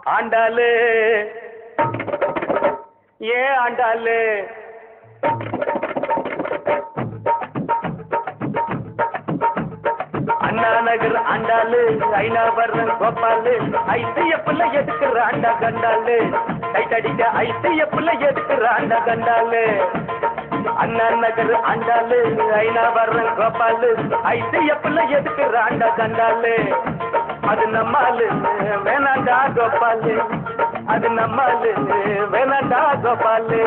ஆண்டாளு ஏன் ஆண்டாளு அண்ணா நகர் ஆண்டாளு ஐநாவரம் கோபாலு ஐசிஎஃப்ல எதுக்குற ஆண்டா கண்டாளு கைத்தடிக்க ஐசிஎஃப்ல எதுக்குற ஆண்டா கண்டாளு அண்ணா நகர் ஆண்டாளு ஐநாவரம் கோபாலு ஐசிஎஃப்ல எதுக்குற ஆண்டா கண்டாளு அது நம்மாலு வேணாண்டா கோபாலு அது நம்மாலு வேணாண்டா கோபாலு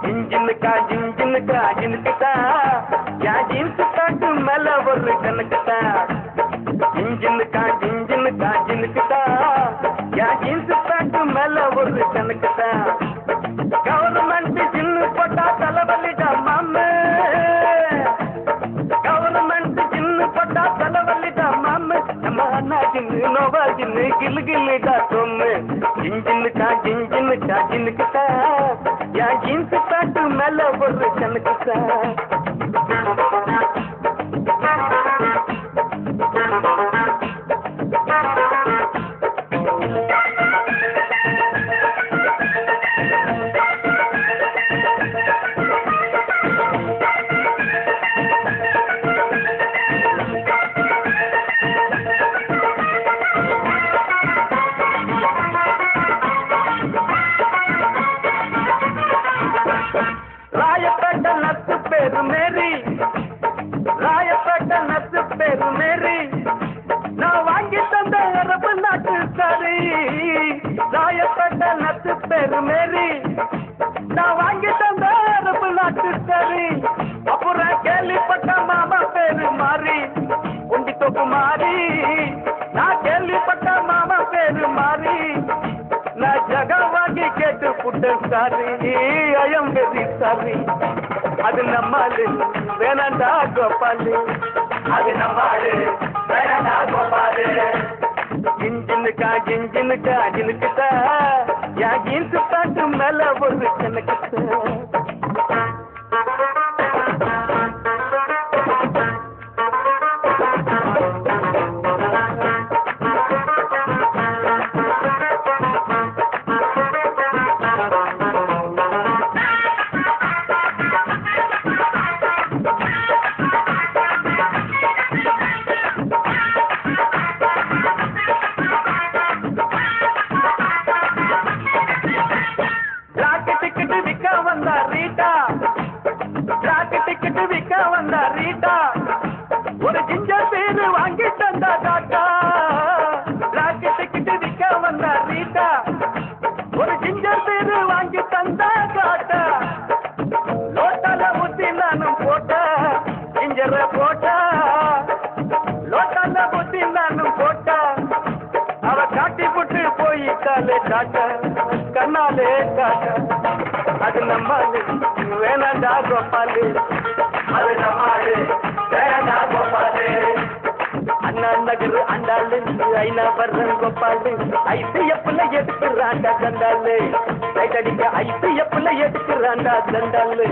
இன்ஜினுக்கா ஜின்னுக்குதான் என் ஜீன்ஸ் காட்டு மேல ஒரு கணக்குதான் இன்ஜினுக்கா ஜின்னுக்குதான் என் ஜீன்ஸ் காட்டு மேல ஒரு கணக்குதான் கவர்மெண்ட் ஜின்னு போட்டா தலைவலிடா மாமே கவர்மெண்ட் ஜின்னு போட்டா தலைவலிடா மாமே நம்ம அண்ணா ஜின்னு நோவா ஜின்னு கிளுகிளுடா சொம்மு இன்ஜினுக்கா ஜின்னுக்குதான் என் ஜீன்ஸ் காட்டு மேல ஒரு கணக்குதான் ராயப்பேட்ட நத்து பேரு மேரி ராயப்பேட்ட நத்து பேரு மேரி நான் வாங்கி தந்த அரபு நாட்டு சாரி ராயப்பேட்ட நத்து பேரு மேரி நான் வாங்கி தந்த அரபு நாட்டு சாரி அப்புறம் கேள்விப்பட்ட மாமா பேரு மாறி உண்டி தொப்பு மாறி நான் கேள்விப்பட்ட மாமா பேரு மாறி நான் ஜகா வாங்கி கேட்டு புட்டேன் சாரி ஐயம் வெரி சாரி அது நம்மாலு வேணாண்டா கோபாலு அது நம்மாலு வேணாண்டா கோபாலு இன்ஜினுக்கா ஜின்னுக்குதான் என் ஜீன்ஸ் பேண்ட் மேல ஒரு கணக்குதான் ஒரு ஜிஞ்சர் பேரு வாங்கி தந்தா டாட்டா பிளாக் டிக்கெட் விற்க வந்தா ரீட்டா ஒரு ஜிஞ்சர் பேரு வாங்கி தந்தா டாட்டா லோட்டால ஊத்தி நானும் போட்டா ஜிஞ்சர போட்டா லோட்டால ஊத்தி நானும் போட்டா அவ காட்டி போட்டு போயிட்டாலே டாட்டா கண்ணாலே டாட்டா அது நம்மாலு வேணாண்டா கோபாலு அது நம்மாலு வேணாண்டா கோபாலு அண்ணா நகர் ஆண்டாளு ஐநாவரம் கோபாலு ஐசிஎஃப்ல எதுக்குறாண்டா கண்டாளு கைத்தடிக்க ஐசிஎஃப்ல எதுக்குறாண்டா கண்டாளு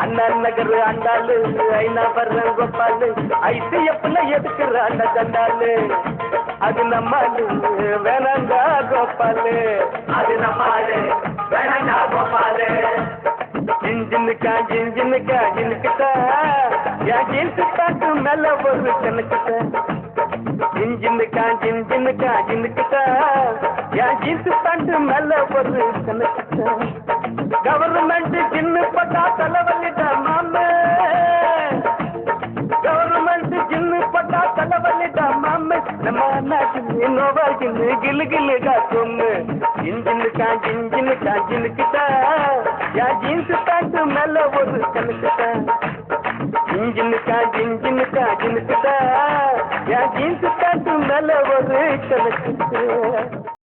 அண்ணா நகர் ஆண்டாளு ஐநாவரம் கோபாலு ஐசிஎஃப்ல எதுக்குறாண்டா கண்டாளு அது நம்மாலு வேணாண்டா கோபாலு அது நம்மாலு வேணாண்டா கோபாலு இன்ஜினுக்கா ஜின்னுக்குதான் என் ஜீன்ஸ் பேண்ட் மேல ஒரு கணக்குதான் இன்ஜினுக்கா ஜின்னுக்குதான் என் ஜீன்ஸ் பேண்ட் மேல ஒரு கணக்குதான் கவர்மெண்ட் ஜின்னு போட்டா தலைவலிடா மாமே கவர்மெண்ட் ஜின்னு போட்டா தலைவலிடா மாமே நம்ம அண்ணா ஜின்னு நோவா ஜின்னு கிளுகிளுடா சொம்மு இன்ஜினுக்கா ஜின்னுக்குதான் என் ஜீன்ஸ் பேண்ட் மேல ஒரு கணக்குதான் இன்ஜினுக்கா ஜின்னுக்குதான் என் ஜீன்ஸ் பேண்ட் மேல ஒரு கணக்குதான்